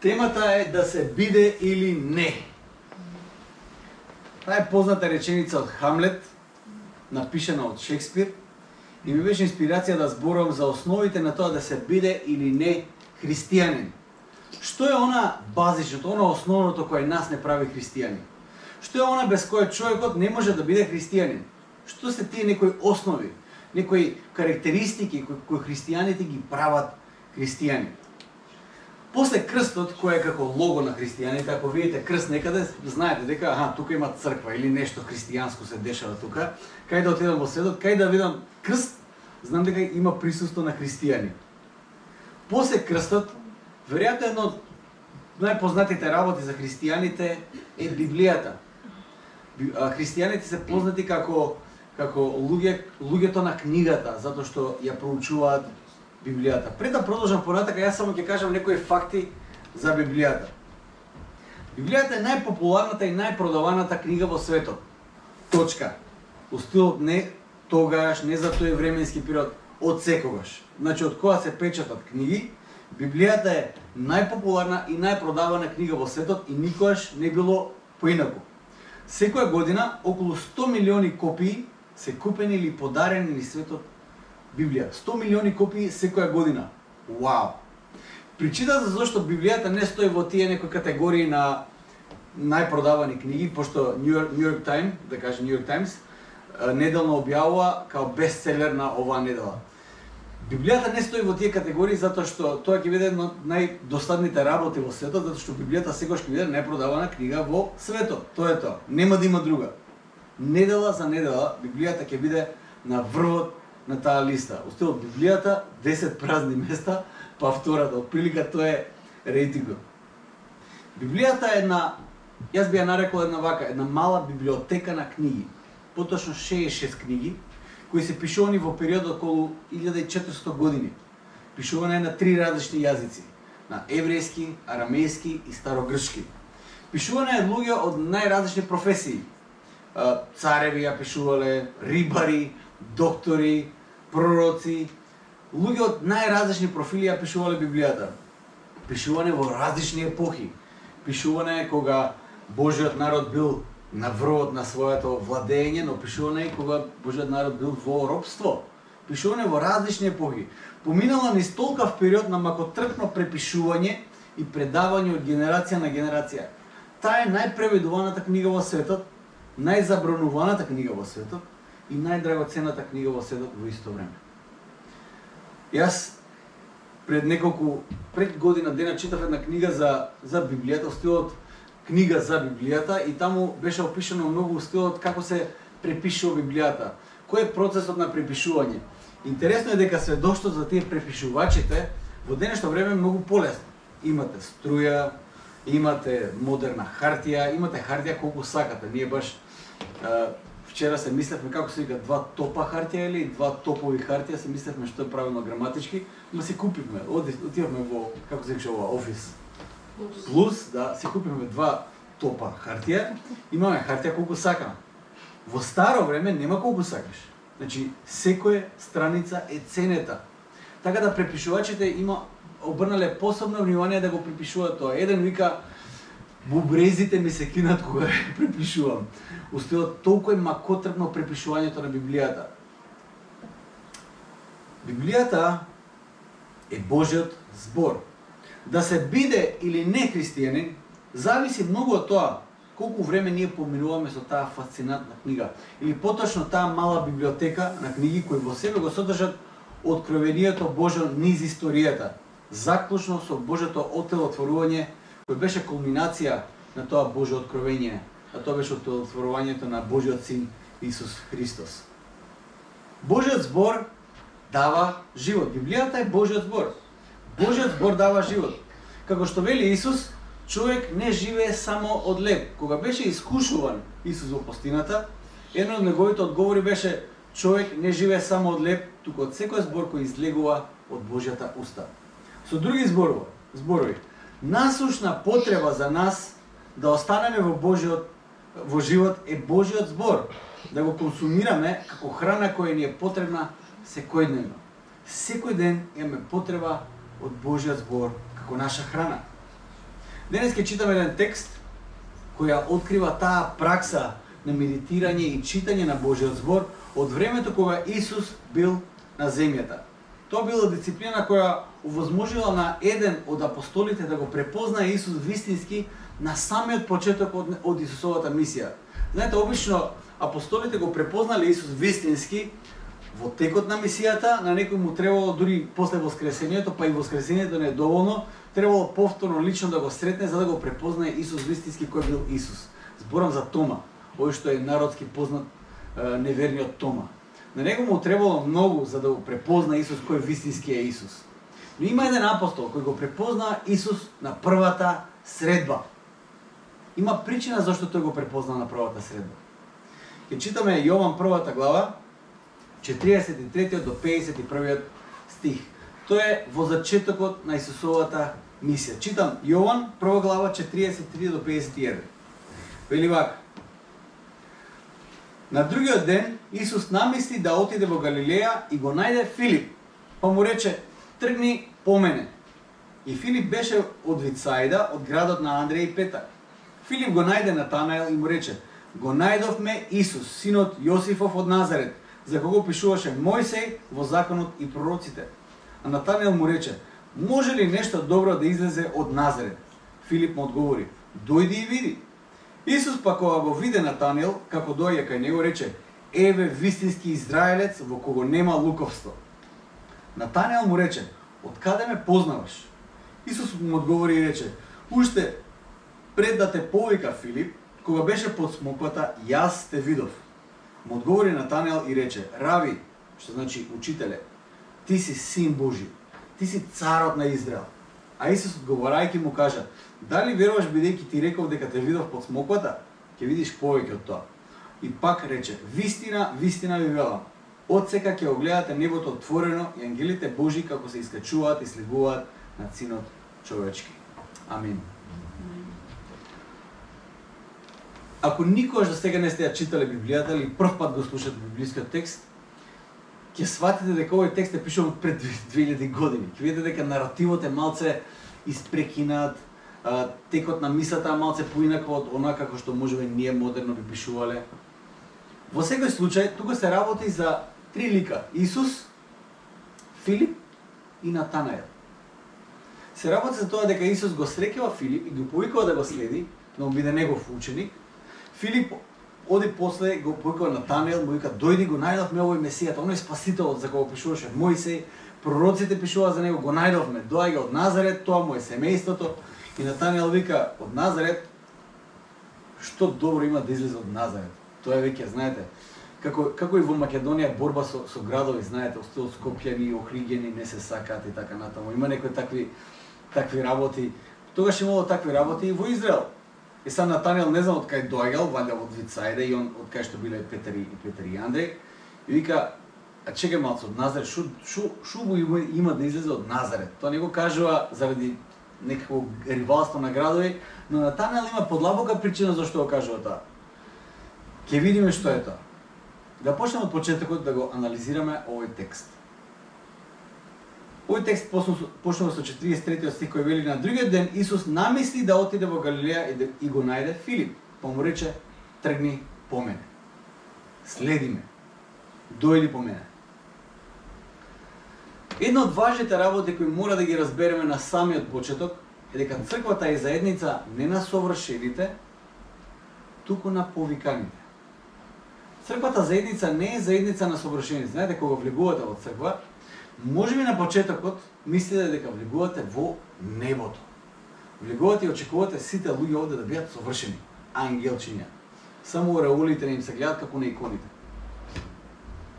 Темата е да се биде или не. Таа е позната реченица од Хамлет, напишана од Шекспир, и ми беше инспирација да зборувам за основите на тоа да се биде или не христијанин. Што е она базичното, она основното кое нас не прави христијани? Што е она без кое човекот не може да биде христијанин? Што се тие некои основи, некои карактеристики кои христијаните ги прават христијани? После крстот, кој е како лого на христијаните, ако видите крст некаде, знаете дека тука има црква или нешто христијанско се дешава тука. Кај да отидам во светот, кај да видам крст, знам дека има присуство на христијани. После крстот, веројатно едно од најпознатите работи за христијаните е Библијата. Христијаните се познати како луѓето на книгата, затоа што ја проучуваат Библијата. Пред да продолжам понатака, јас само ќе кажам некои факти за Библијата. Библијата е најпопуларната и најпродаваната книга во светот. Точка. Устилот не тогаш, не за тој временски период, од секогаш. Значи, од кога се печатат книги, Библијата е најпопуларна и најпродавана книга во светот и никогаш не било поинаку. Секоја година околу 100 милиони копии се купени или подарени низ светот Библија. 100 милиони копии секоја година. Вау! Причината за зашто Библијата не стои во тие некои категории на најпродавани книги, пошто New York Times, да кажем New York Times, неделно објавува као бестселер на оваа недела. Библијата не стои во тие категории затоа што тоа ќе биде една од најдосадните работи во светот, затоа што Библијата секогаш ќе биде најпродавана книга во светот. Тоа е тоа. Нема да има друга. Недела за недела Библијата ќе биде на врвот на таа листа. Устилот Библијата 10 празни места, па втората, отприлика тоа е рейтингот. Библијата е една, јас би ја нарекол една мала библиотека на книги. Поточно 66 книги, кои се пишувани во период околу 1400 години. Пишувана е на 3 различни јазици, на еврејски, арамејски и старогрчки. Пишувана е луѓе од најразлични професии. Цареви ја пишувале, рибари, доктори, пророци, луѓе од најразлични профили ја пишувале Библијата. Пишуване во различни епохи. Пишуване кога Божиот народ бил на врвот на своето владење, но пишуване и кога Божиот народ бил во робство. Пишуване во различни епохи. Поминала низ толкав период на макотрпно препишување и предавање од генерација на генерација. Таа е најпреведуваната книга во светот, најзабрануваната книга во светот и најдрагоценната книга во светот во исто време. Јас пред година дена читав една книга за Библијата, стилот книга за Библијата, и таму беше опишано многу стилот како се препишува Библијата. Кој е процесот на препишување? Интересно е дека сведоштво за тие препишувачите во денешно време е многу полесно. Имате струја, имате модерна хартија, имате хартија колку сакате. Ние баш вчера се мислевме како се вика 2 топа хартија или 2 топови хартија, се мислевме што е правилно граматички, но се купивме. Отидовме во како се викаше ова офис Плюс, да, се купивме 2 топа хартија, имаме хартија колку сакаме. Во старо време нема колку сакаш. Значи, секоја страница е ценета. Така да препишувачите обрнале посебно внимание да го препишуваат тоа. Еден вика, бубрезите ми се кинат кога препишувам. Устилот толку е макотрпно препишувањето на Библијата. Библијата е Божиот збор. Да се биде или не христијанин, зависи многу од тоа колку време ние поминуваме со таа фасцинантна книга. Или поточно таа мала библиотека на книги кои во себе го содржат откровението Божјо низ историјата. Заклучно со Божјото отелотворување, кој беше кулминација на тоа Божјо откровение, а тоа беше отелотворувањето на Божјиот син Исус Христос. Божјиот збор дава живот. Библијата е Божјиот збор. Божјиот збор дава живот. Како што вели Исус, човек не живее само од леб. Кога беше искушуван Исус во пустината, едно од неговите одговори беше: човек не живее само од леб, туку од секој збор кој излегува од Божјата уста. Со други зборови, насушна потреба за нас да останеме во живот е Божјиот збор, да го консумираме како храна која ни е потребна секојдневно. Секој ден имаме потреба од Божјиот збор како наша храна. Денес ќе читаме еден текст која открива таа пракса на медитирање и читање на Божиот збор од времето кога Исус бил на земјата. Тоа била дисциплина која овозможила на еден од апостолите да го препознае Исус вистински на самиот почеток од Исусовата мисија. Знаете, обично апостолите го препознале Исус вистински во текот на мисијата, на некој му требало дури после воскресението, па и воскресението не е доволно, требало повторно лично да го сретне за да го препознае Исус вистински кој бил Исус. Зборам за Тома, овој што е народски познат неверниот Тома. На него му требало многу за да го препозна Исус кој вистински е Исус. Но има еден апостол кој го препозна Исус на првата средба. Има причина зашто тој го препозна на првата средба. Ќе читаме Јован првата глава, 43 до 51 стих. Тоа е во зачетокот на Исусовата мисија. Читам Јован прва глава 43 до 51. Вели вака: На другиот ден Исус намисли да отиде во Галилеја и го најде Филип, па му рече: тргни по мене. И Филип беше од Вицаида, од градот на Андреј и Петар. Филип го најде Натанаел и му рече: го најдовме Исус, синот Јосифов од Назарет, за кого пишуваше Мојсей во законот и пророците. А Натанаел му рече: може ли нешто добро да излезе од Назарет? Филип му одговори: дојди и види. Исус па кога го виде Натанаел, како доаѓа кај него, рече: еве вистински израелец во кого нема луковство. Натанаел му рече: од каде ме познаваш? Исус му одговори и рече: уште пред да те повика Филип, кога беше под смоквата, јас те видов. Му одговори Натанаел и рече: Рави, што значи учителе, ти си син Божи, ти си царот на Израел. А Исус одговарајќи му кажа: дали веруваш бидејќи ти реков дека те видов под смоквата? Ќе видиш повеќе од тоа. И пак рече: вистина, вистина ви велам, од сега ќе огледате небото отворено и ангелите Божи како се искачуваат и слегуваат над Синот човечки. Амин. Ако никогаш до сега не сте ја читале Библијата или прв пат го слушате библискиот текст, ќе сватите дека овој текст е пишан пред 2000 години. Ќе видите дека наративот е малце испрекинат, текот на мислата е малце поинако од онака како што можеби ние модерно би пишувале. Во секој случај, тука се работи за три лика: Исус, Филип и Натанаел. Се работи за тоа дека Исус го среќава Филип и го повикува да го следи, да му биде негов ученик. Филип оди после, го повикува Натанаел, му вика: дојди, го најдовме овој Месијата, оној спасителот за кого пишуваше Мојсей, пророците пишува за него, го најдовме, доаѓа од Назарет, тоа му е семејството. И Натанаел вика: од Назарет? Што добро има да излезе од Назарет? Тоа е веќе, знаете, како и во Македонија борба со градови, знаете, остил Скопјани, Охридјани не се сакаат и така натаму. Има некои такви работи. Тогаш имало такви работи и во Израел. И сам Натанаел не знам од кај доаѓал, валја од Вицаида и он од кај што биле Петар и Андреј. И вика: а чекај малце, од Назарет, шо има да излезе од Назарет? Тоа не го кажува заради некакво ривалство на градови, но Натанаел има подлабока причина зашто го кажува тоа. Ќе видиме што е тоа. Да почнеме од почетокот да го анализираме овој текст. Овој текст почнува со 43 стих кој вели: на другиот ден Исус намисли да отиде во Галилеја и го најде Филип, па му рече: тргни по мене. Следи ме. Дојди по мене. Една од важните работи кои мора да ги разбереме на самиот почеток е дека црквата е заедница не на совршените, туку на повиканите. Црквата заедница не е заедница на совршените. Знаете, кога влегувате во црква, можеби на почетокот мислите дека влегувате во небото. Влегувате и очекувате сите луѓе овде да бидат совршени, ангелчиња. Само ораулите не им се гледат како на иконите.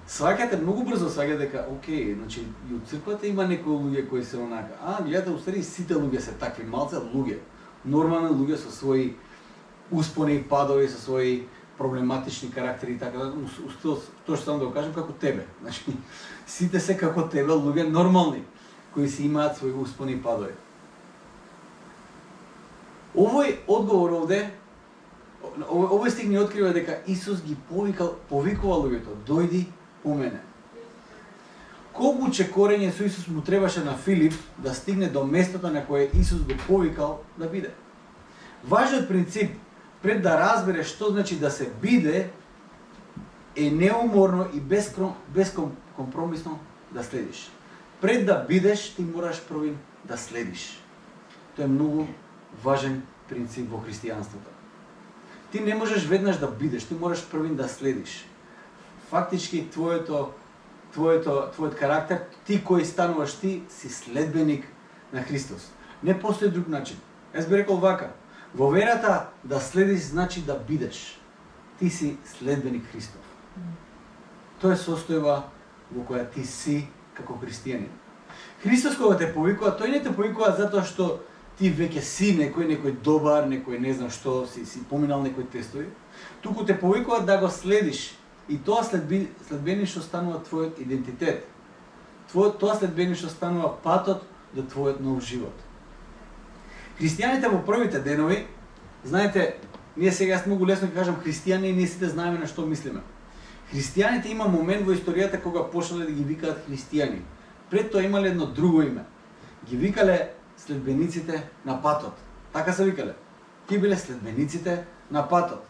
Сваќате многу брзо дека окей, значи и од црквата има некои луѓе кои се онака. Гледате, уствари сите луѓе се такви, малце луѓе. Нормални луѓе со своји успони и падови, со своји проблематични карактери и така, тоа што сам да го кажам, како тебе. Значи, сите се како тебе, луѓе нормални, кои си имаат своји успони и падови. Овој одговор овде, овој стих ни открива дека Исус ги повикува луѓето: дојди по мене. Колку чекорење со Исус му требаше на Филип да стигне до местото на кое Исус го повикал да биде? Важниот принцип пред да разбереш што значи да се биде е неуморно и безкомпромисно да следиш. Пред да бидеш, ти мораш први да следиш. Тоа е многу важен принцип во христијанството. Ти не можеш веднаш да бидеш, ти мораш први да следиш. Фактички твојот карактер, ти кој стануваш ти, си следбеник на Христос. Не постои друг начин. Јас би рекол вака, во верата да следиш значи да бидеш. Ти си следбеник Христов. Тоа е состојба во која ти си како христијанин. Христос кога те повикува, тој не те повикува затоа што ти веќе си некој добар, некој не знам што, си поминал некои тестови, туку те повикува да го следиш. И тоа следбеништо станува твојот идентитет. Тоа следбеништо станува патот до твојот нов живот. Христијаните во првите денови, знаете, ние сега јас многу лесно ќе кажам христијани и ние сите знаеме на што мислиме. Христијаните има момент во историјата кога почнале да ги викаат христијани. Пред тоа имале едно друго име. Ги викале следбениците на патот. Така се викале. Тие биле следбениците на патот.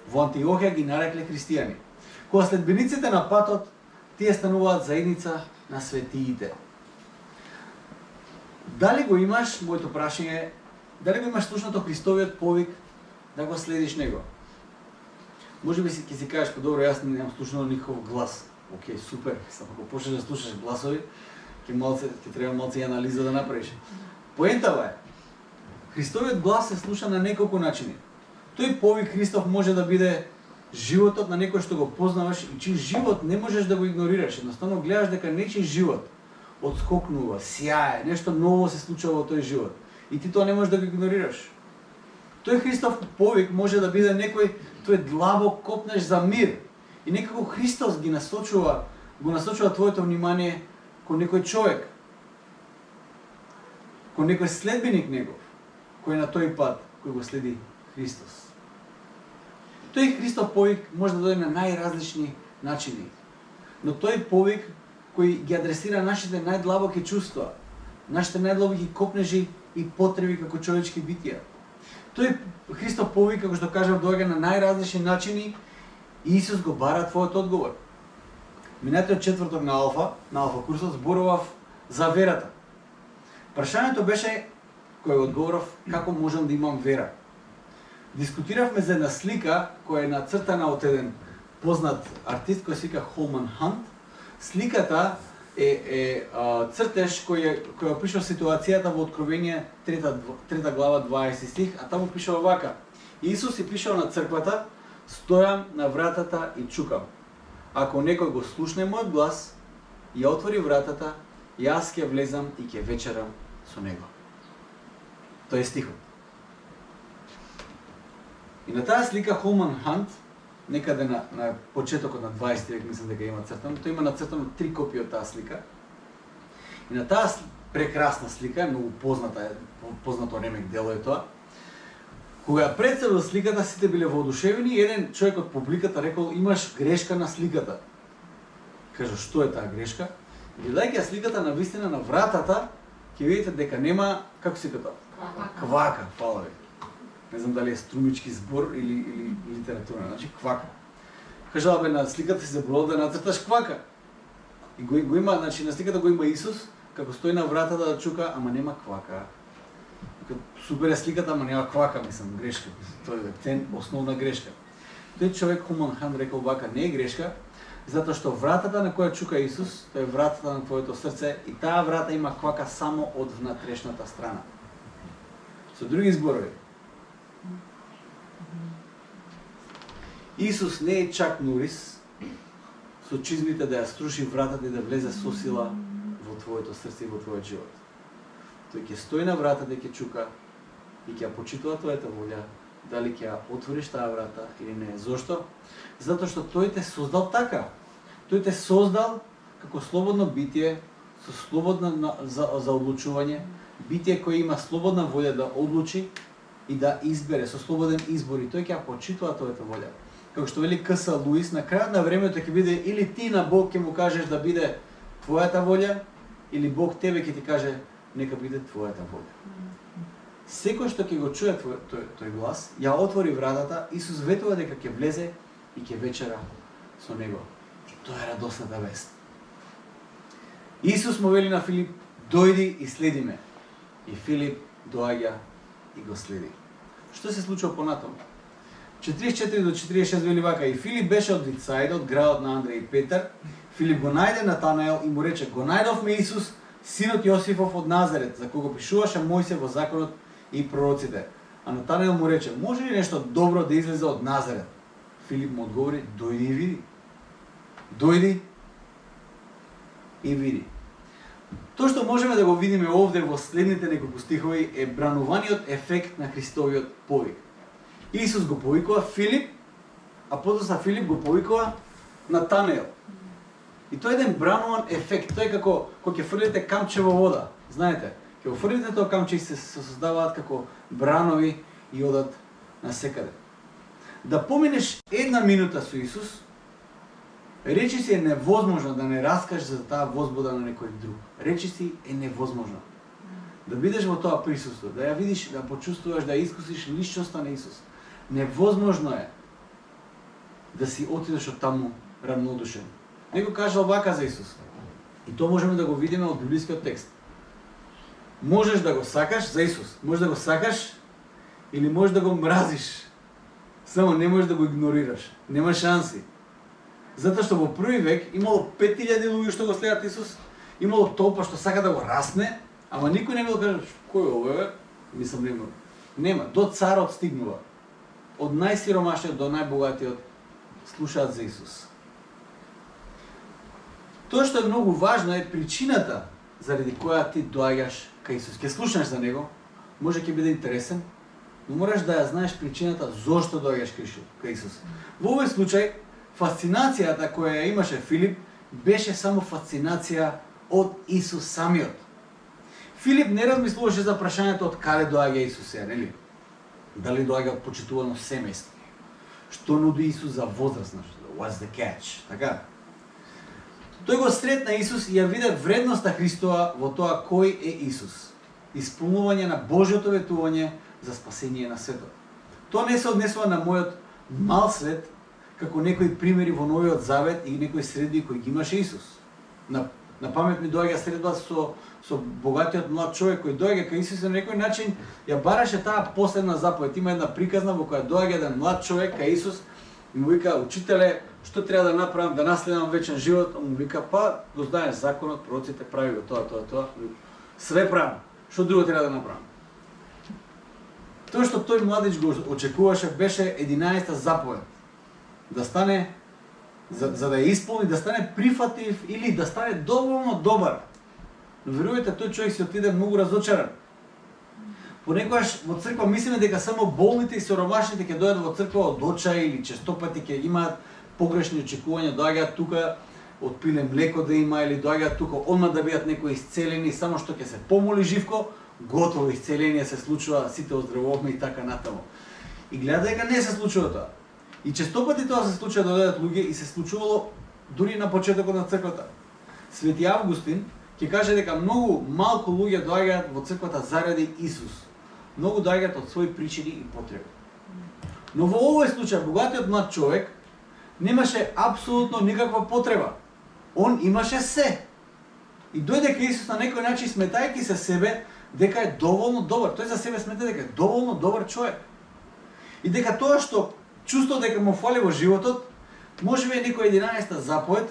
Во Антиохија ги нарекле христијани. Кога следбениците на патот, тие стануваат заедница на светиите. Дали го имаш, моето прашање е, дали го имаш слушнато Христовиот повик да го следиш него? Може би ќе си кажеш, добро, јас немам слушнал никаков глас. Океј, супер, само ако почнеш да слушаш гласови, ќе треба малце и анализа да направиш. Поентава е, Христовиот глас се слуша на неколку начини. Тој повик Христов може да биде животот на некој што го познаваш и чиј живот не можеш да го игнорираш. Едноставно гледаш дека нечиј живот отскокнува, сјае, нешто ново се случува во тој живот. И ти тоа не можеш да го игнорираш. Тој Христов повик може да биде некој тој длабок копнеш за мир. И некако Христос го насочува твоето внимание кон некој човек, кон некој следбеник негов, кој на тој пат кој го следи Христос. Тој Христов повик може да дојде на најразлични начини, но тој повик кој ги адресира нашите најдлабоки чувства, нашите најдлабоки копнежи и потреби како човечки битија. Тој Христов повик, како што кажав, доаѓа на најразлични начини и Исус го бара твојот одговор. Минатиот четврток на Алфа курсот зборував за верата. Прашањето беше, кој одговорав, како можам да имам вера. Дискутиравме за една слика која е нацртана од еден познат артист кој се вика Холман Хант. Сликата е цртеж кој опишува ситуацијата во Откровение 3 глава 20 стих, а таму пишува вака: Исус и пишува на црквата: стојам на вратата и чукам. Ако некој го слушне мојот глас и ја отвори вратата, јас ќе влезам и ќе вечерам со него. Тоа е стихот. И на таа слика Холман Хант, некаде на почетокот на 20 век, мислам дека има цртано, тој има нацртано 3 копии од таа слика. И на таа прекрасна слика, многу познато ремек дело е тоа, кога ја представил сликата, сите биле воодушевени и еден човек од публиката рекол: имаш грешка на сликата. Кажа: што е таа грешка? Гледајќи сликата на вистина на вратата, ќе видите дека нема, како се тоа? Квака, фала ви. Не знам дали е струмички збор или литература, значи квака. Кажа: бе, на сликата си заборал да нацрташ квака. И го има, значи на сликата го има Исус, како стои на вратата да чука, ама нема квака. Супер е сликата, ама нема квака, мислам, грешка. Тоа е основна грешка. Тој човек Холман Хант рекол вака: не е грешка, затоа што вратата на која чука Исус, тоа е вратата на твоето срце и таа врата има квака само од внатрешната страна. Со други зборови, Исус не е Чак Норис со чизмите да ја струши вратата и да влезе со сила во твоето срце и во твојот живот. Тој ќе стои на вратата и ќе чука и ќе почитува твојата волја, дали ќе ја отвориш таа врата или не. Зошто? Затоа што тој те создал така. Тој те создал како слободно битие, со слободна за одлучување, битие кој има слободна волја да одлучи и да избере со слободен избор, и тој ќе ја почитува твојата волја. Како што вели К.С. Луис, на крајот на времето ќе биде или ти на Бог ќе му кажеш да биде твојата волја, или Бог тебе ќе ти каже нека биде твојата волја. Секој што ќе го чуе тој глас, ја отвори вратата, Исус ветува дека ќе влезе и ќе вечера со него. И тоа е радосната вест. Исус му вели на Филип, дојди и следи ме. И Филип доаѓа и го следи. Што се случува понатаму? 44 до 46 вели вака: и Филип беше од Вицајда, од градот на Андреј и Петар. Филип го најде Натанаел и му рече: го најдовме Исус, синот Јосифов од Назарет, за кого пишуваше Мојсе во законот и пророците. А Натанаел му рече: може ли нешто добро да излезе од Назарет? Филип му одговори: дојди и види. Дојди и види. Тоа што можеме да го видиме овде во следните неколку стихови е брануваниот ефект на Христовиот повик. Исус го повикува Филип, а потоа Филип го повикува Натанаел. И тоа е еден брануван ефект. Тоа е како кога ќе фрлите камче во вода. Знаете, ќе го фрлите тоа камче и се создаваат како бранови и одат насекаде. Да поминеш една минута со Исус, речи си е невозможно да не раскажеш за таа возбуда на некој друг. Речи си е невозможно. Да бидеш во тоа присуство, да ја видиш, да почувствуваш, да ја искусиш личноста на Исус. Невозможно е да си отидеш од таму равнодушен. Некој кажа вака за Исус. И тоа можеме да го видиме од библискиот текст. Можеш да го сакаш за Исус, можеш да го сакаш или можеш да го мразиш. Само не можеш да го игнорираш. Нема шанси. Затоа што во први век имало 5000 луѓе што го следат Исус, имало толпа што сака да го расне, ама никој не го каже кој е ова, мислам нема. До царот стигнува. Од најсиромашниот до најбогатиот слушаат за Исус. Тоа што е многу важно е причината заради која ти доаѓаш кај Исус. Ќе слушнеш за него, може ќе биде интересен, но мораш да ја знаеш причината зошто доаѓаш кај Исус. Во овој случај фасцинацијата која ја имаше Филип беше само фасцинација од Исус самиот. Филип не размислуваше за прашањето од каде доаѓа Исус, нели? Дали доаѓа од почитувано семејство? Што нуди Исус за возрастна? What's the catch? Така. Тој го сретна Исус и ја виде вредноста Христова во тоа кој е Исус. Исполнување на Божјото ветување за спасение на светот. Тоа не се однесува на мојот мал свет, како некои примери во Новиот Завет и некои средби кои ги имаше Исус. На памет ми доаѓа средба со богатиот млад човек кој доаѓа кај Исус и на некој начин ја бараше таа последна заповед. Има една приказна во која доаѓа еден млад човек кај Исус и му вика: учителе, што треба да направам да наследам вечен живот? Он му вика: па, го знаеш законот, пророците, прави го тоа. Све правам. Што друго треба да направам? Тоа што тој младич го очекуваше беше 11-та заповед. Да стане, за да ја исполни, да стане прифатлив или да стане доволно добар. Но верувате, тој човек си отиде многу разочаран. Понекогаш во црква мислиме дека само болните и соромашните ќе дојдат во црква од очај или честопати ќе имаат погрешни очекувања, доаѓаат тука од пиле млеко да има или доаѓаат тука одма да бидат некои исцелени, само што ќе се помоли Живко, готово исцеление се случува, сите оздравуваме и така натаму. И гледа дека не се случува тоа. И честопати тоа се случува да дојдат луѓе и се случувало дури на почетокот на црквата. Свети Августин ќе каже дека многу малку луѓе доаѓаат во црквата заради Исус. Многу доаѓаат од своји причини и потреби. Но во овој случај богатиот млад човек немаше апсолутно никаква потреба. Он имаше се. И дојде кај Исус на некој начин сметајќи се себе дека е доволно добар. Тој за себе смета дека е доволно добар човек. И дека тоа што чувство дека му фали во животот, може би е некоја 11-та заповед,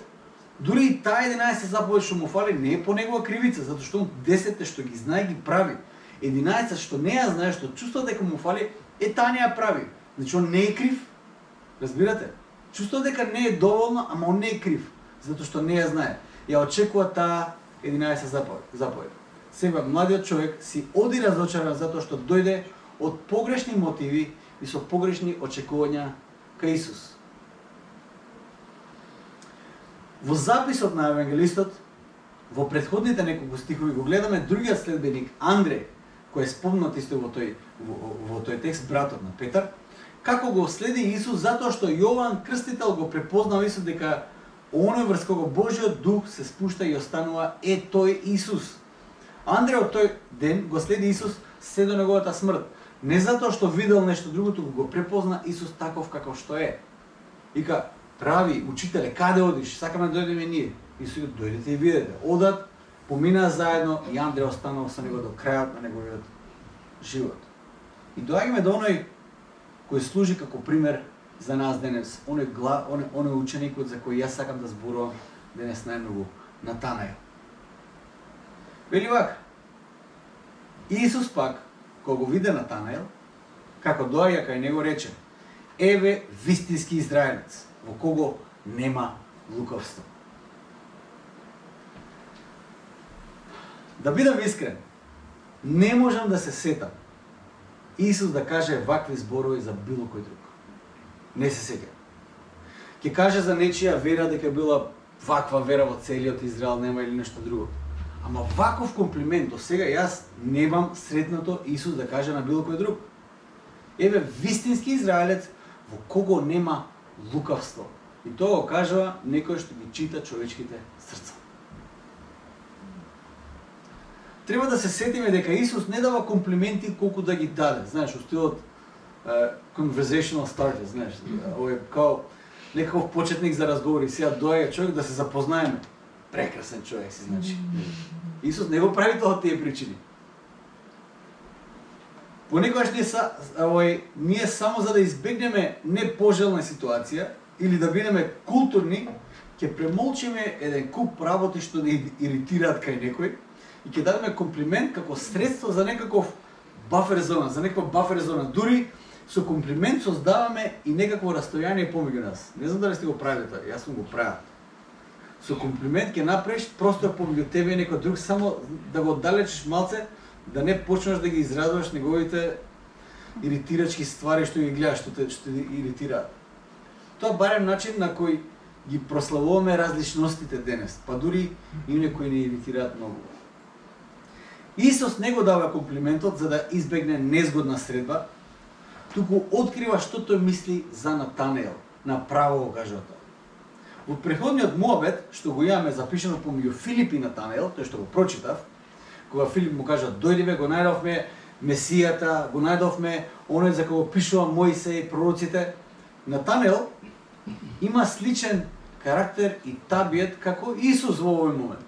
дури и таа 11-та заповед што му фали не е по негова кривица, затоа што он 10-те што ги знае ги прави. 11-та што не ја знае, што чувство дека му фали, таа не ја прави. Значи он не е крив. Разбирате? Чувство дека не е доволно, ама он не е крив, затоа што не ја знае. Ја очекува таа 11-та заповед. Сега младиот човек си оди разочаран затоа што дојде од погрешни мотиви и со погрешни очекувања кај Исус. Во записот на евангелистот, во претходните неколку стихови го гледаме другиот следбеник Андреј, кој е спомнат исто во тој текст, братот на Петар, како го следи Исус затоа што Јован Крстител го препознал Исус дека оној врз кого Божиот дух се спушта и останува е тој Исус. Андреј од тој ден го следи Исус се до неговата смрт. Не затоа што видел нешто друго, туку го препозна Исус таков каков што е. Вика, прави, учителе, каде одиш? Сакаме да дојдеме ние. Исус вика, дојдете и видете. Одат, поминаа заедно и Андреј останал со него до крајот на неговиот живот. И доаѓаме до оној кој служи како пример за нас денес, оној ученикот за кој јас сакам да зборувам денес најмногу, Натанаел. Вели вака, Исус пак, кога го виде Натанаел, како доаѓа кај него рече, еве вистински израелец, во кого нема лукавство. Да бидам искрен, не можам да се сетам Исус да каже вакви зборови за било кој друг. Не се сеќам. Ќе каже за нечија вера дека била ваква вера во целиот Израел, нема или нешто друго. Ама ваков комплимент до сега јас немам сретнато Исус да каже на било кој друг. Еве вистински израелец во кого нема лукавство. И тоа го кажува некој што ги чита човечките срца. Треба да се сетиме дека Исус не дава комплименти колку да ги даде. Знаеш, у стилот conversational starter, знаеш, овој као некаков почетник за разговори. Сега доаѓа човек да се запознаеме. Прекрасен човек си, значи. Исус не го прави тоа од тие причини. Понекогаш ние само за да избегнеме непожелна ситуација или да бидеме културни, ќе премолчиме еден куп работи што да иритираат кај некој и ќе дадеме комплимент како средство за некаков бафер зона, за некаква бафер зона. Дури со комплимент создаваме и некакво растојание помеѓу нас. Не знам дали сте го правиле тоа, јас сум го правил. Со комплимент ќе направиш простор помеѓу тебе и некој друг, само да го оддалечиш малце, да не почнеш да ги изразуваш неговите иритирачки ствари што ги гледаш, што те иритираат. Тоа барем начин на кој ги прославуваме различностите денес, па дури и некои не иритираат многу. Исус не го дава комплиментот за да избегне незгодна средба, туку открива што тој мисли за Натанаел, направо го кажува тоа. Во преходниот муабет, што го имаме запишано помеѓу Филип и Натанаел, тој што го прочитав, кога Филип му кажа, дојдиве, го најдовме Месијата, го најдовме оној за кого пишува Мојсей, пророците, Натанаел има сличен карактер и табиет како Исус во овој момент.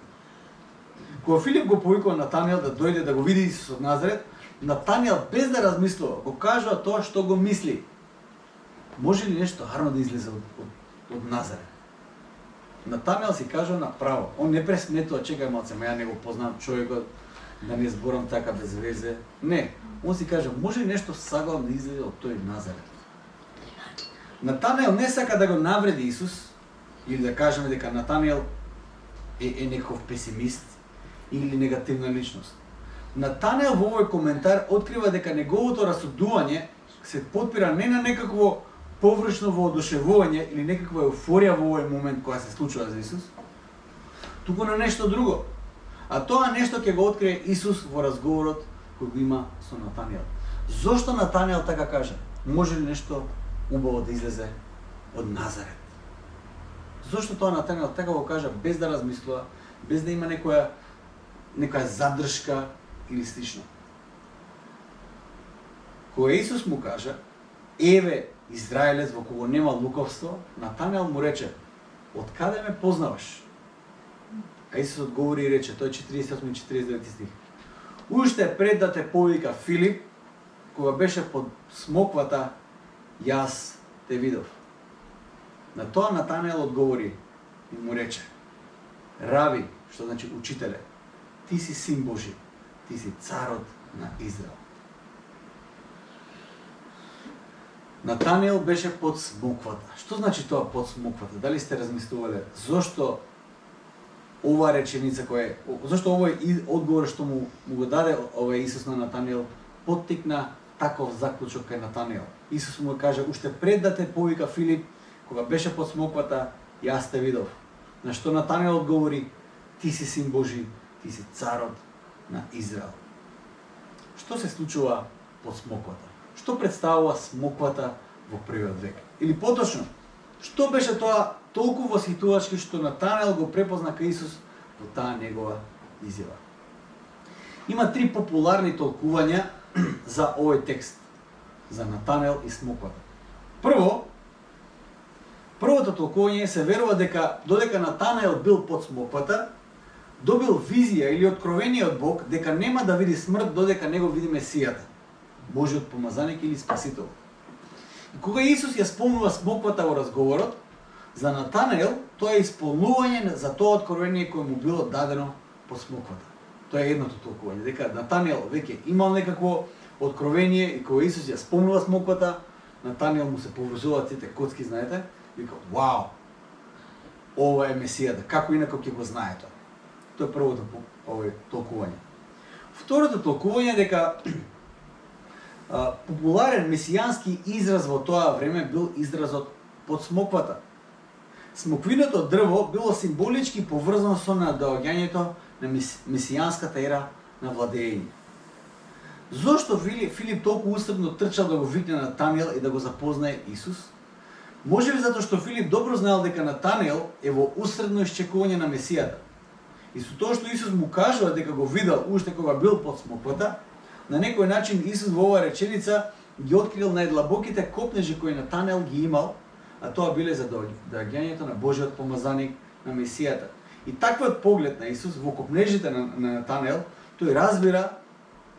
Кога Филип го повикува Натанаел да дојде да го види Исус од Назарет, Натанаел без да размислува, го кажува тоа што го мисли. Може ли нешто арно да излезе од Назарет? Натанаел си кажува направо. Он не пресметува, чекај малце, ја не го познам човекот, да не зборам така без везе. Не, он си каже, може ли нешто саглам да излезе од тој Назарет? Натанаел не сака да го навреди Исус, или да кажеме дека Натанаел е некој песимист или негативна личност. Натанаел во овој коментар открива дека неговото расудување се потпира не на некакво површно воодушевување или некаква еуфорија во овој момент која се случува за Исус, туку на нешто друго. А тоа нешто ќе го открие Исус во разговорот кој го има со Натанаел. Зошто Натанаел така каже? Може ли нешто убаво да излезе од Назарет? Зошто тоа Натанаел така го кажа без да размислува, без да има некоја задршка или слично? Кога Исус му кажа, еве израелец во кого нема лукавство, Натанаел му рече, од каде ме познаваш? А Исус одговори и рече, тој 48 и 49 стих. Уште пред да те повика Филип, кога беше под смоквата, јас те видов. На тоа Натанаел одговори и му рече, Рави, што значи учителе, ти си син Божи, ти си царот на Израел. Натанаел беше под смоквата. Што значи тоа под смоквата? Дали сте размислувале зошто оваа реченица зошто овој одговор што му го даде овој Исус на Натанаел поттикна таков заклучок кај Натанаел? Исус му каже, уште пред да те повика Филип, кога беше под смоквата, јас те видов. На што Натанаел одговори, ти си син Божи, ти си царот на Израел. Што се случува под смоквата? Што представува смоквата во првиот век? Или поточно, што беше тоа толку восхитувачки што Натанаел го препозна кај Исус во таа негова изјава? Има три популарни толкувања за овој текст, за Натанел и смоквата. Првото толкување се верува дека додека Натанел бил под смоквата, добил визија или откровение од Бог дека нема да види смрт додека не го види Месијата, Божиот помазаник или Спасител. И кога Исус ја спомнува смоквата во разговорот, за Натанел тоа е исполнување за тоа откровение кое му било дадено по смоквата. Тоа е едното толкување, дека Натанел веќе имал некакво откровение и кога Исус ја спомнува смоквата, Натанел му се поврзуваат сите коцки, знаете, и вика, вау, ова е Месијата, како инако ќе го знае тоа. Тоа е првото толкување. Второто толкување е дека популарен месијански израз во тоа време бил изразот под смоквата. Смоквиното дрво било символички поврзано со надоаѓањето на месијанската ера на владење. Зошто Филип толку усрдно трчал да го викне Натанел и да го запознае Исус? Можеби затоа што Филип добро знаел дека Натанел е во усредно исчекување на Месијата. И со тоа што Исус му кажува дека го видел уште кога бил под смоквата, на некој начин Исус во оваа реченица ги открил најдлабоките копнежи кои Натанел ги имал, а тоа биле за доаѓањето на Божиот помазаник на Месијата. И таквиот поглед на Исус во копнежите на Натанел, тој разбира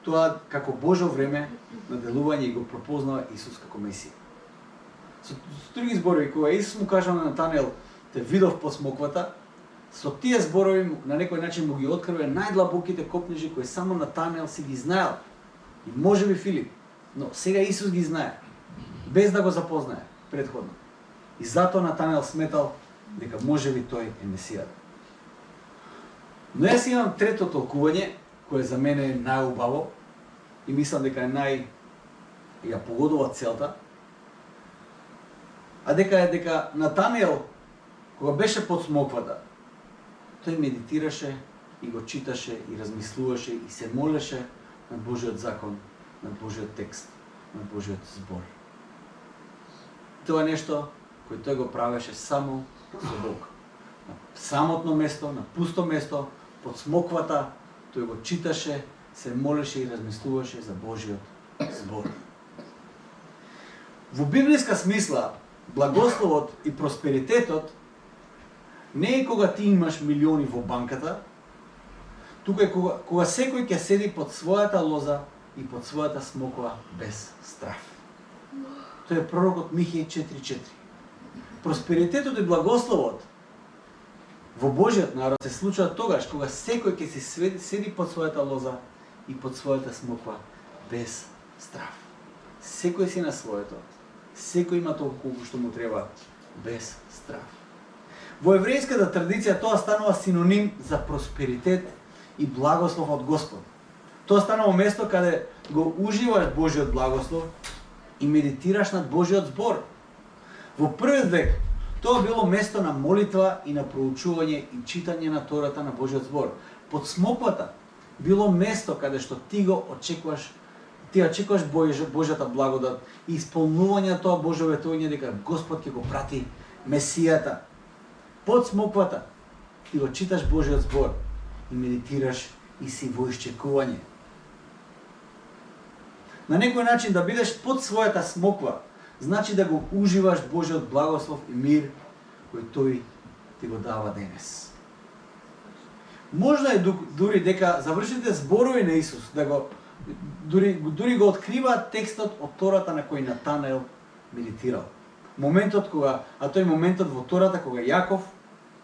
тоа како Божо време на делување и го пропознава Исус како Месија. Со други зборови, кога Исус му кажа на Натанел, те видов под смоквата, со тие зборови на некој начин му ги открива најдлабоките копнежи кои само Натанел си ги знаел. И можеби Филип, но сега Исус ги знае, без да го запознае предходно. И затоа Натанел сметал дека можеби тој е Месијата. Но јас имам трето толкување, кое за мене е најубаво и мислам дека е ја погодува целта, а дека Натанел, кога беше под смоквата, тој медитираше и го читаше и размислуваше и се молеше на Божиот закон, на Божиот текст, на Божиот збор. Тоа е нешто кој тој го правеше само за Бог. На самотно место, на пусто место, под смоквата, тој го читаше, се молеше и размислуваше за Божиот збор. Во библиска смисла, благословот и просперитетот не е кога ти имаш милиони во банката, тука е кога секој ќе седи под својата лоза и под својата смоква без страв. Тоа е пророкот Михеј 4.4. Просперитетот и благословот во Божиот народ се случува тогаш кога секој ќе се седи под својата лоза и под својата смоква без страв. Секој си на своето. Секој има толку што му треба без страв. Во еврејската традиција тоа станува синоним за просперитет и благослов од Господ. Тоа станува место каде го уживаш Божиот благослов и медитираш над Божиот збор. Во првиот век тоа било место на молитва и на проучување и читање на Тората на Божиот збор. Под смоквата било место каде што ти очекуваш Божјата благодат и исполнување на тоа Божјо ветување дека Господ ќе го прати Месијата. Под смоквата ти го читаш Божиот збор и медитираш и си во исчекување. На некој начин да бидеш под својата смоква значи да го уживаш Божиот благослов и мир кој тој ти го дава денес. Можна е дури дека завршите зборови на Исус да го дури го откриваат текстот од Тората на кој Натанел медитирал. Моментот тој моментот во Тората кога Јаков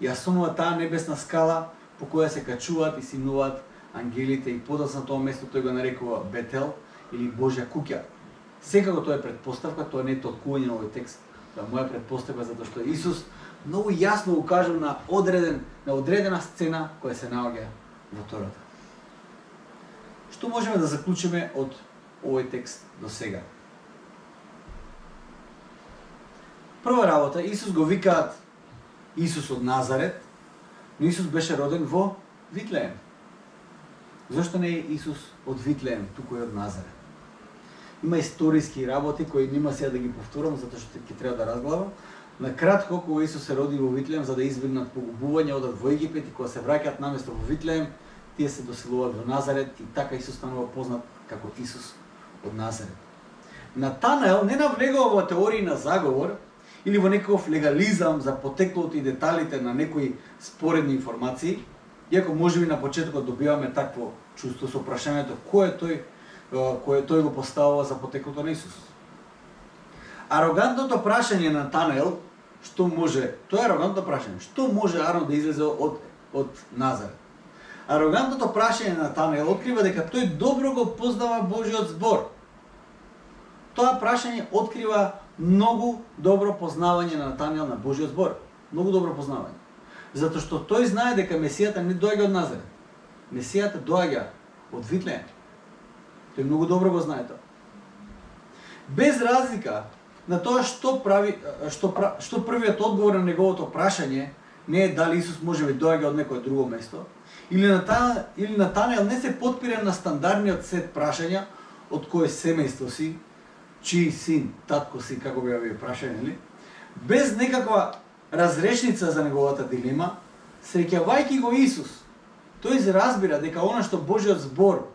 ја сонува таа небесна скала по која се качуваат и симнуваат ангелите и подоцна тоа место тој го нарекува Бетел или Божја куќа. Секако тоа е предпоставка, тоа не е толкување на овој текст. Тоа е моја предпоставка затоа што Исус многу јасно укажува на одредена сцена која се наоѓа во Тората. Што можеме да заклучиме од овој текст до сега? Прва работа, Исус го викаат Исус од Назарет, но Исус беше роден во Витлеем. Зошто не е Исус од Витлеем, туку е од Назарет? Има историски работи кои нема сега да ги повторам затоа што ќе треба да разглавам. На кратко, кога Исус се роди во Витлеем за да избегнат погубување, одат во Египет и кога се враќаат наместо во Витлеем, тие се доселуваат во Назарет и така Исус станува познат како Исус од Назарет. Натанаел не навлегува во теории на заговор или во некаков легализам за потеклото и деталите на некои споредни информации, иако можеби на почетокот добиваме такво чувство со прашањето кој е тој го поставува за потеклото на Исус. Арогантното прашање на Натанаел, тоа е арогантното прашање, што може Арно да излезе од Назарет? Арогантното прашање на Натанаел открива дека тој добро го познава Божиот збор. Тоа прашање открива многу добро познавање на Натанаел на Божиот збор. Многу добро познавање. Затоа што тој знае дека Месијата не доаѓа од Назарет. Месијата доаѓа од Витлеем. Тој многу добро го знае тоа. Без разлика на тоа што првиот одговор на неговото прашање не е дали Исус можеби доаѓа од некое друго место, или Натанаел не се потпира на стандардниот сет прашања од кое семејство си, чиј син, татко си, како би овие прашања, нели? Без некаква разрешница за неговата дилема, среќавајќи го Исус, тој се разбира дека она што Божиот збор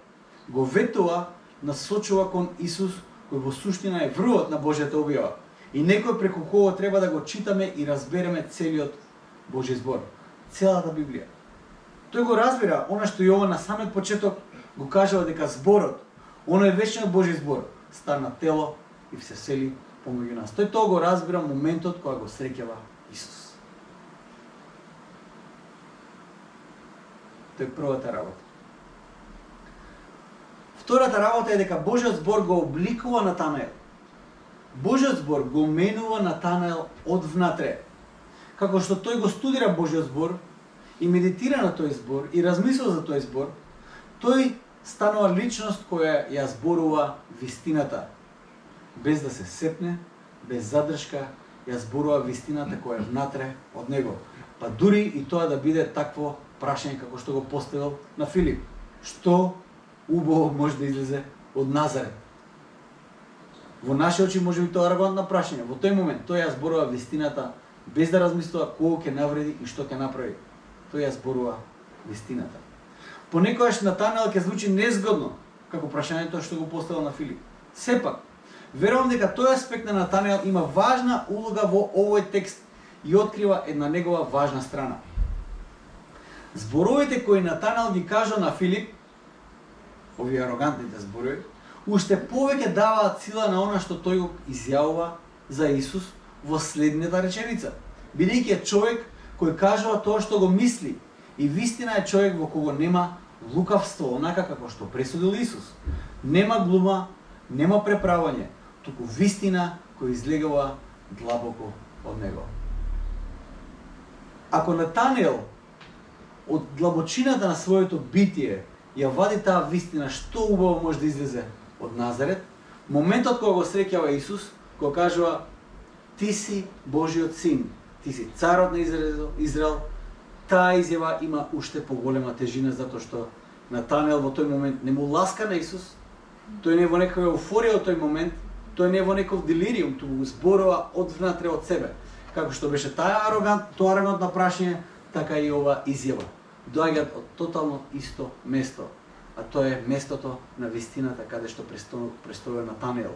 го ветува, насочува кон Исус, кој во суштина е врвот на Божјата објава и некој преку кого треба да го читаме и разбереме целиот Божји збор, целата Библија. Тој го разбира она што Јован на самиот почеток го кажува дека зборот, оној вечниот Божји збор, стана тело и се сели помеѓу нас. Тој тоа го разбира моментот кога го среќава Исус. Тој е првата работа. Втората работа е дека Божиот збор го обликува Натанаел. Божиот збор го менува Натанаел од внатре. Како што тој го студира Божиот збор и медитира на тој збор и размислува за тој збор, тој станува личност која ја зборува вистината. Без да се сепне, без задршка, ја зборува вистината која е внатре од него. Па дури и тоа да биде такво прашање како што го поставил на Филип. Што убаво може да излезе од Назарет? Во наши очи може би тоа арогантно прашање. Во тој момент тој ја зборува вистината без да размислува кого ќе навреди и што ќе направи. Тој ја зборува вистината. Понекогаш Натанаел ќе звучи незгодно како прашањето што го поставил на Филип. Сепак, верувам дека тој аспект на Натанаел има важна улога во овој текст и открива една негова важна страна. Зборовите кои Натанаел ги кажа на Филип, овие арогантните зборови, уште повеќе даваат сила на она што тој го изјавува за Исус во следната реченица. Бидејќи е човек кој кажува тоа што го мисли и вистина е човек во кого нема лукавство, онака како што пресудил Исус. Нема глума, нема преправање, туку вистина која излегува длабоко од него. Ако Натанаел од длабочината на своето битие ја вади таа вистина што убаво може да излезе од Назарет, моментот кога го среќава Исус, го кажува: ти си Божиот син, ти си царот на Израел, таа изјава има уште поголема тежина затоа што Натанаел во тој момент не му ласка на Исус, тој не е во некаква еуфорија од тој момент, тој не е во некој делириум, туку зборува од внатре од себе. Како што беше тоа арогантно прашање, така и ова изјава. Доаѓаат од тотално исто место, а тоа е местото на вистината каде што престојува Натанаел.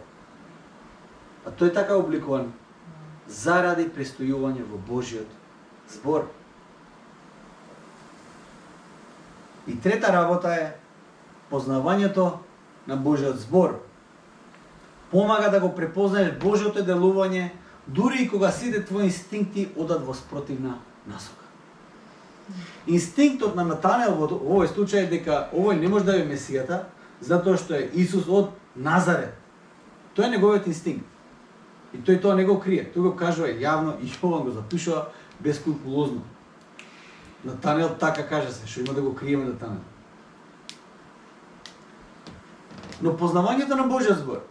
А тој така обликуван заради престојување во Божиот збор. И трета работа е познавањето на Божиот збор. Помага да го препознаеш Божиото делување дури и кога сите твои инстинкти одат во спротивна насока. Инстинктот на Натанаел во овој случај е дека овој не може да е Месијата, затоа што е Исус од Назарет. Тоа е неговиот инстинкт. И тој тоа не го крие, тој го кажува јавно и Јован го запишува бескрупулозно. Натанаел така каже се, што има да го криеме Натанаел. Но познавањето на Божиот збор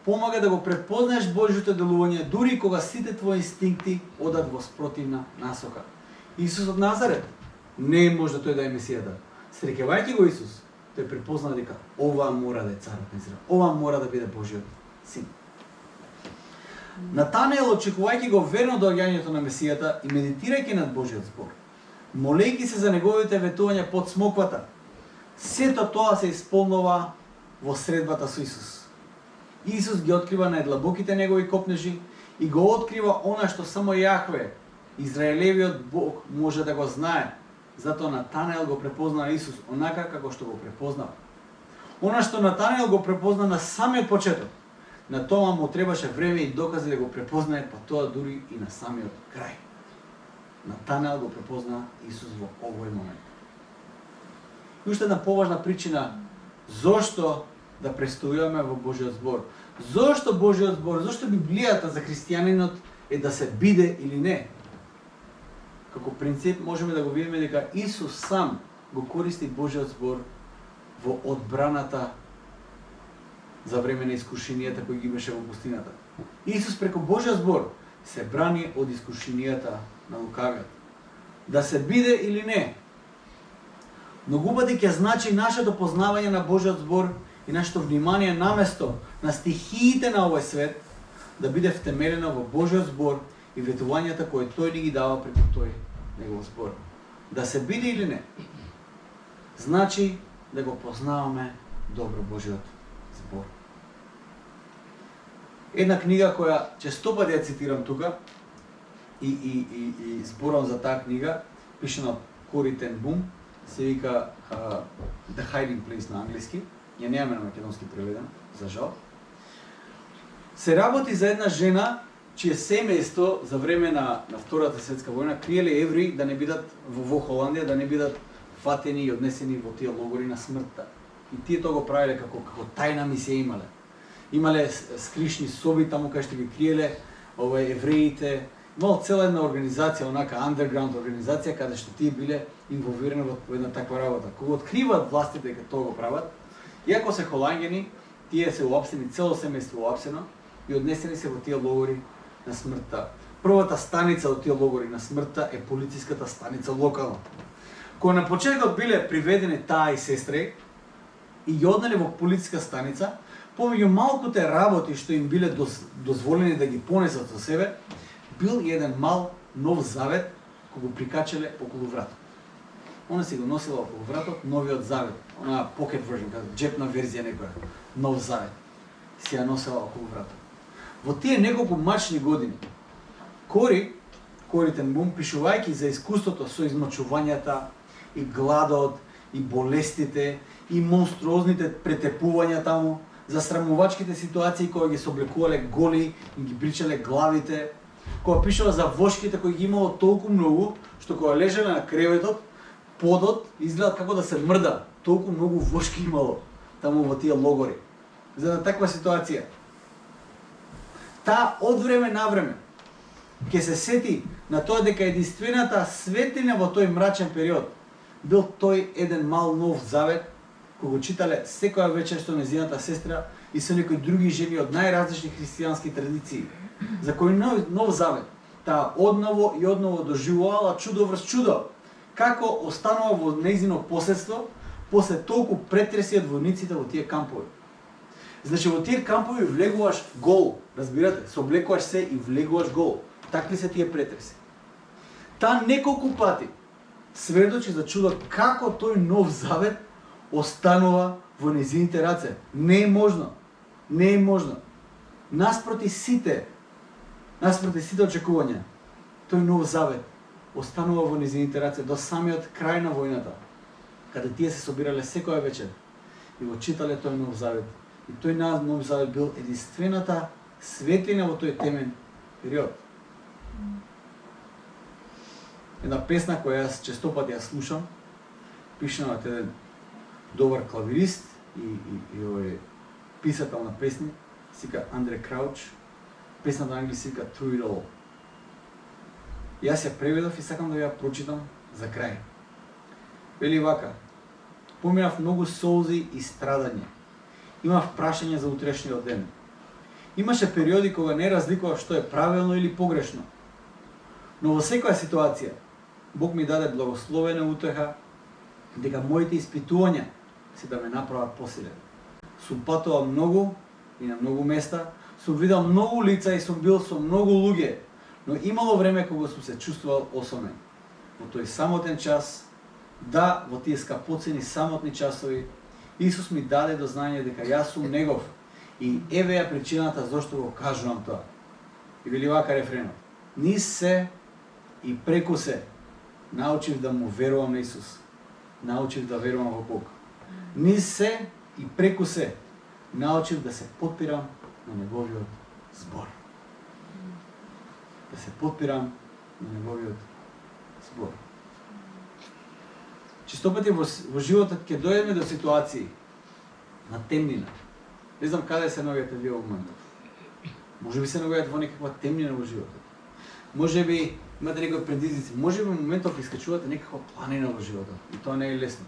помага да го препознаеш Божјото делување дури кога сите твои инстинкти одат во спротивна насока. Исус од Назарет не може тој да е Месијата. Среќавајќи го Исус, тој препозна дека ова мора да е царот на Израел. Ова мора да биде Божиот син. Натанаел, очекувајќи го верно доаѓањето на Месијата и медитирајќи над Божиот збор, молејќи се за неговите ветувања под смоквата, сето тоа се исполнува во средбата со Исус. Исус ги открива најдлабоките негови копнежи и го открива она што само Јахве, Израелевиот Бог, може да го знае. Затоа Натанаел го препозна Исус онака како што го препознал. Она што Натанаел го препозна на самиот почеток, на тоа му требаше време и докази да го препознае, па тоа дури и на самиот крај. Натанаел го препозна Исус во овој момент. И уште една поважна причина зошто да престојуваме во Божиот збор. Зошто Божиот збор, зошто Библијата за христијанинот е да се биде или не. Како принцип можеме да го видиме дека Исус сам го користи Божиот збор во одбраната за време на искушенијата кои ги имаше во пустината. Исус преку Божиот збор се брани од искушенијата на лукавиот. Да се биде или не. Многу пати ќе значи нашето познавање на Божиот збор и нашето внимание наместо на стихиите на овој свет да биде втемелено во Божиот збор и ветувањата кои тој ни ги дава преку тој негов збор. Да се биде или не, значи да го познаваме добро Божиот збор. Една книга која честопати ја цитирам тука и зборам за таа книга, пишена од Кори Тен Бум, се вика The Hiding Place на англиски, ја немаме на македонски преведен, за жал. Се работи за една жена чие семејство за време на Втората светска војна криеле евреи да не бидат во Холандија, да не бидат фатени и однесени во тие логори на смртта. И тие тоа го правеле како тајна мисија имале. Имале скришни соби таму кај што ги криеле евреите. Имало цела една организација, онака underground организација, каде што тие биле инволвирани во една таква работа. Кога откриваат властите дека тоа го прават, иако се холанѓани, тие се уапсени, цело семејство уапсено и однесени се во тие логори на смртта. Првата станица од тие логори на смртта е полициската станица локална. Кога на почетокот биле приведени таа и сестри и ги однеле во полициска станица, помеѓу малкуте работи што им биле дозволени да ги понесат со себе, бил еден мал нов завет кој го прикачале околу вратот. Она си го носила околу вратот новиот завет, она pocket version, джепна верзија некоја, нов завет. Си ја носела околу вратот. Во тие неколку мачни години, Кори Тен Бум, пишувајќи за искуството со измачувањата и гладот и болестите и монструозните претепувања таму, за срамувачките ситуации кои ги соблекувале голи и ги бричале главите, кога пишува за вошките кои ги имало толку многу, што кога лежале на креветот, подот изгледа како да се мрда. Толку многу вошки имало таму во тие логори. За да таква ситуација. Таа од време на време ќе се сети на тоа дека единствената светлина во тој мрачен период бил тој еден мал нов завет кој го читале секоја вечер со нејзината сестра и со некои други жени од најразлични христијански традиции, за кој нов завет таа одново и одново доживувала чудо врз чудо, како останува во нејзино поседство после толку претреси од војниците во тие кампови. Значи во тие кампови влегуваш гол, разбирате, соблекуваш се и влегуваш гол. Такви се тие претреси. Таа неколку пати сведочи за чудо како тој нов завет останува во нејзините раце. Не е можно. Не е можно. Наспроти сите очекувања, тој нов завет останува во нејзините раце до самиот крај на војната, каде тие се собирале секоја вечер и го читале тој нов завет. И тој нов завет бил единствената светлина во тој темен период. Една песна која јас честопати ја слушам, пишана од еден добар клавирист и писател на песни, сика Андре Крауч. Песната на англиски сика Through It All. Јас ја преведов и сакам да ја прочитам за крај. Вели вака: поминав многу солзи и страдање. Имав прашање за утрешниот ден. Имаше периоди кога не разликував што е правилно или погрешно. Но во секоја ситуација Бог ми даде благословена утеха дека моите испитувања се да ме направат посилен. Сум патувал многу и на многу места, сум видел многу лица и сум бил со многу луѓе, но имало време кога сум се чувствувал осамен. Во тој самотен час, да, во тие скапоцени самотни часови, Исус ми даде до знање дека јас сум Негов И еве ја причината зашто го кажувам тоа. И вели вака рефренот. Низ се и преку се научив да му верувам на Исус. Научив да верувам во Бог. Низ се и преку се научив да се подпирам на неговиот збор. Да се подпирам на неговиот збор. Често пати во животот ќе дојдеме до ситуации на темнина. Не знам каде се наоѓате вие во моментот. Може би се наоѓате во некаква темнина во животот. Може би имате некои предизвици. Може би во моментот искачувате некаква планина во животот. И тоа не е лесно.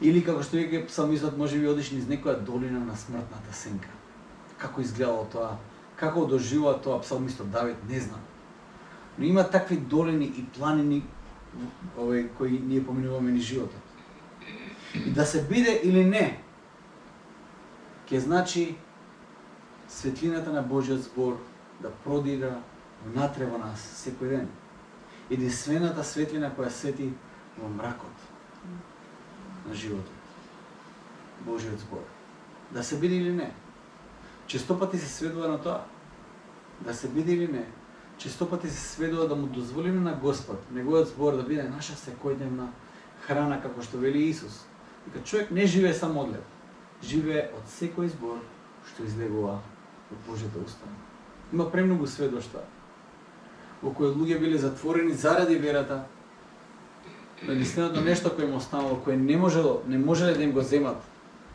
Или како што вика псалмистот, може би одиш низ некоја долина на смртната сенка. Како изгледало тоа? Како доживува тоа псалмистот Давид? Не знам. Но има такви долини и планини кои ние поминуваме низ животот. И да се биде или не, ќе значи светлината на Божиот збор да продира внатре во нас секој ден. Единствената светлина која свети во мракот на животот. Божиот збор. Да се биде или не. Често пати се сведува на тоа. Да се биде или не. Често пати се сведува да му дозволиме на Господ, неговиот збор да биде наша секојдневна храна, како што вели Исус. Дека човек не живее само од леб, живее од секој збор што излегува од Божјата уста. Има премногу сведоштва во кои луѓе биле затворени заради верата, на единственото нешто кое им останало, кое не можеле да им го земат,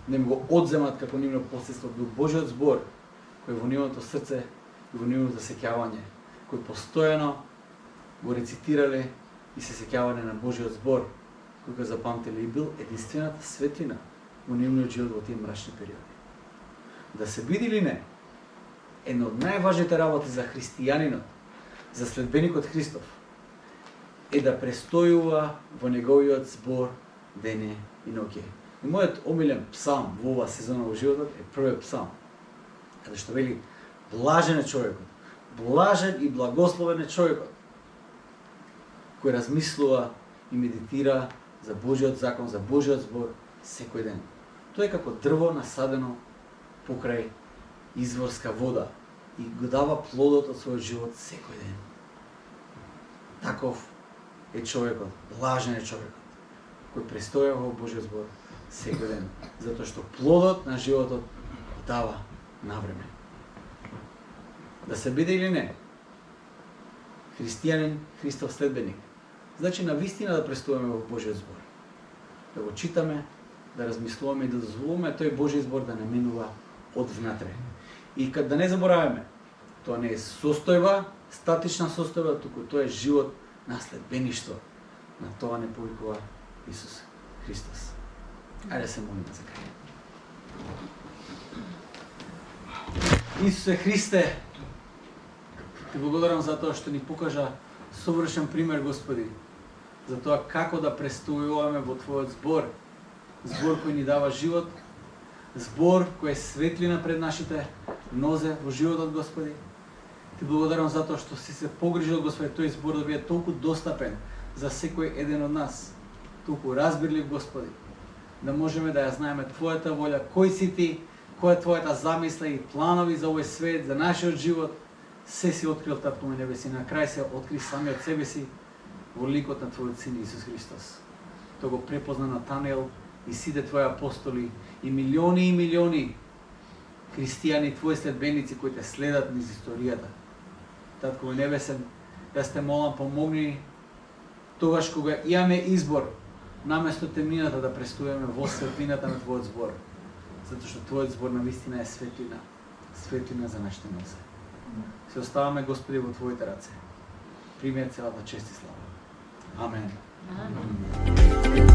да им го одземат како нивно посредство, бил Божјиот збор, кој во нивното срце и во нивното сеќавање, кој постојано го рецитирале и се сеќавале на Божјиот збор, кој го запамтиле и бил единствената светлина во нивниот живот во тие мрачни периоди. Да се биде или не, една од најважните работи за христијанинот, за следбеникот Христов, е да престојува во неговиот збор дене и ноќе. И мојот омилен псалм во оваа сезона во животот е првиот псалм, каде што вели блажен е човекот, блажен и благословен е човекот, кој размислува и медитира за Божиот закон, за Божиот збор секој ден. Тоа е како дрво насадено покрај изворска вода и го дава плодот од својот живот секој ден. Таков е човекот, блажен е човекот, кој престојува во Божиот збор секој ден, затоа што плодот на животот го дава на време. Да се биде или не, христијанин, Христов следбеник, значи на вистина да престојуваме во Божиот збор, да го читаме, да размислуваме и да дозволуваме тој Божји збор да не минува од внатре. И да не забораваме, тоа не е состојба, статична состојба, туку тоа е живот на следбеништво. На тоа не повикува Исус Христос. Ајде се молиме за крај. Исусе Христе, ти благодарам за тоа што ни покажа совршен пример, Господи, за тоа како да престојуваме во Твојот збор, збор кој ни дава живот, збор кој е светлина пред нашите нозе во животот, Господи. Ти благодарам за тоа што си се погрижил, Господи, тој збор да биде толку достапен за секој еден од нас, толку разбирлив, Господи, да можеме да ја знаеме Твојата волја, кој си Ти, која е Твојата замисла и планови за овој свет, за нашиот живот. Се си открил, Татко на небеси, на крај се откри самиот себе си во ликот на Твојот Син Исус Христос. Тоа го препозна Натанаел и сите Твои апостоли и милиони христијани, Твои следбеници кои те следат низ историјата. Татко небесен, јас те молам, помогни тогаш кога имаме избор, наместо темнината да престојаме во светлината на Твојот збор. Затоа што Твојот збор на вистина е светлина, светлина за нашите нозе. Се оставаме, Господи, во Твоите раце. Прими ја целата чест и слава. Амен. Amen.